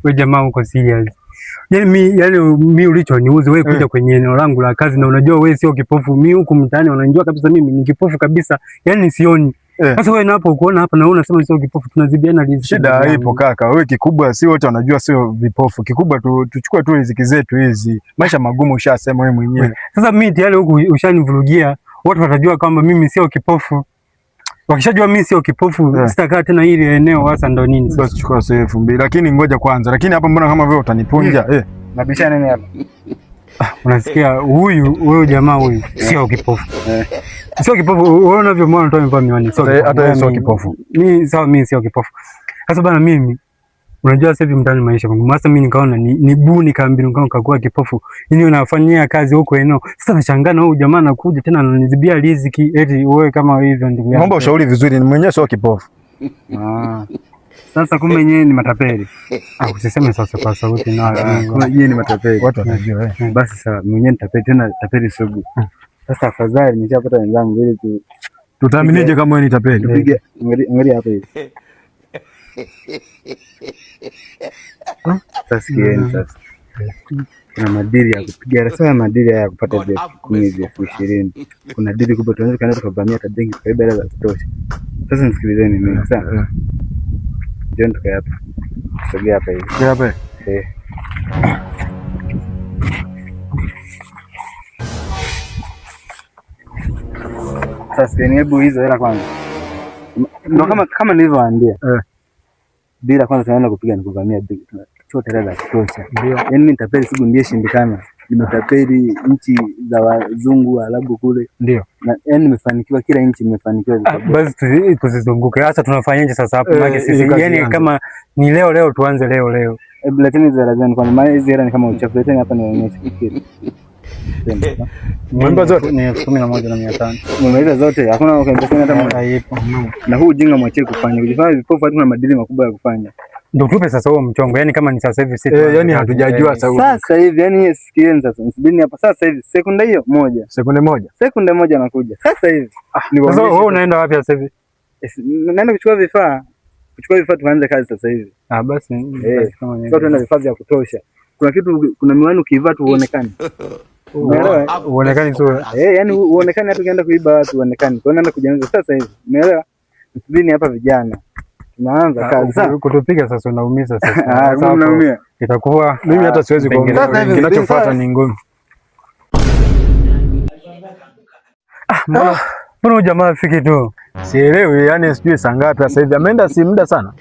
wewe jamaa uko serious. Yaani ulichoniuzi wewe kuja kwenye eneo langu la kazi na unajua wewe sio kipofu. Mimi huku mtaani wanajua kabisa mimi ni kipofu kabisa. Yaani sioni. Sasa wewe napo ukoona hapa na wewe unasema sio kipofu, tunazibiana riziki. Shida ipo kaka. Wewe kikubwa si wote wanajua sio vipofu. Kikubwa tuchukue tu riziki zetu hizi. Maisha magumu ushasema wewe mwenyewe. Sasa mimi tayari huku ushanivurugia. Watu watajua kwamba mimi sio kipofu. Wakishajua mimi sio kipofu, sitakaa tena hili eneo hasa ndo nini? Basi chukua 2,000. Lakini ngoja kwanza. Lakini hapa mbona kama vile utanipunja? Nabishana nini hapa? Unasikia huyu jamaa huyu sio kipofu. Sio kipofu, wewe unavyomwona mtu amevaa miwani sio kipofu. Hata sio kipofu. Mimi sio kipofu. Sasa bana mimi unajua sasa hivi mtaani maisha kwangu. Sasa mimi nikaona ni buni kaambia nikakuwa kipofu. Yini unafanyia kazi huko eneo. Sasa nashangaa na huyu jamaa anakuja tena ananizibia riziki eti wewe kama hivyo ndugu yangu. Naomba ushauri vizuri, ni mwenyewe sio kipofu. Sasa kumbe yeye ni matapeli. Usiseme sasa kwa sauti na kumbe yeye ni matapeli. Watu wanajua Basi sasa mwenyewe nitapeli tena tapeli sugu. Sasa afadhali nishapata wenzangu ili tutaaminije kama wewe ni tapeli? Tupige ngori hapa hivi. Sasa sikieni sasa. Kuna madili ya kupiga sasa, madili ya kupata 10,000, 20,000. Kuna dili kubwa tunaweza kaenda tukavamia hata benki kwa hela za kutosha. Sasa nisikilizeni mimi sasa. Ndio tukae hapa. Sogea hapa hivi. Sogea hapa. Sasa hebu hizo hela kwanza. Ndio kama nilivyowaambia. Bila kwanza tunaenda kupiga na kuvamia benki. Chote hela za kutosha. Ndio. Yaani mimi nitapeli siku ndiye shindikana. Nimetapeli nchi za wazungu Arabu kule. Ndio. Na yaani nimefanikiwa, kila nchi nimefanikiwa. Basi tuzizunguke. Sasa tunafanyaje sasa hapo? Maana sisi yaani kama ni leo tuanze leo. Lakini hizo hela zani kwa maana hizo hela ni kama uchafu. Leteni hapa nionyeshe kitu. Mambo zote ni 11,500. Mmeweza zote. Hakuna ukaendesha hata moja ipo. Na huu ujinga mwachie kufanya. Kujifanya vipofu hata kuna madili makubwa ya kufanya. Ndio tupe sasa huo mchongo. Yaani kama ni sasa hivi sisi yaani hatujajua sasa hivi yaani sikilieni sasa. Msubiri hapa sasa hivi sekunde hiyo moja. Sekunde moja anakuja. Sasa hivi. Sasa wewe unaenda wapi sasa hivi? Naenda kuchukua vifaa. Tuanze kazi sasa hivi. Basi kama sasa tunaenda vifaa vya kutosha. Kuna miwani ukivaa tu uonekane. Umeelewa? Uonekane sura. Yaani uonekane hata ukienda kuiba watu uonekane. Kwa naenda kujianza sasa hivi. Umeelewa? Msubiri hapa vijana. Tunaanza kazi. Sasa kutupiga sasa unaumiza sasa. Sasa unaumia. Itakuwa mimi hata siwezi kuongea. Kinachofuata ni ngumi. Mbona jamaa afiki tu? Sielewi, yani sijui saa ngapi sasa hivi. Ameenda si muda sana.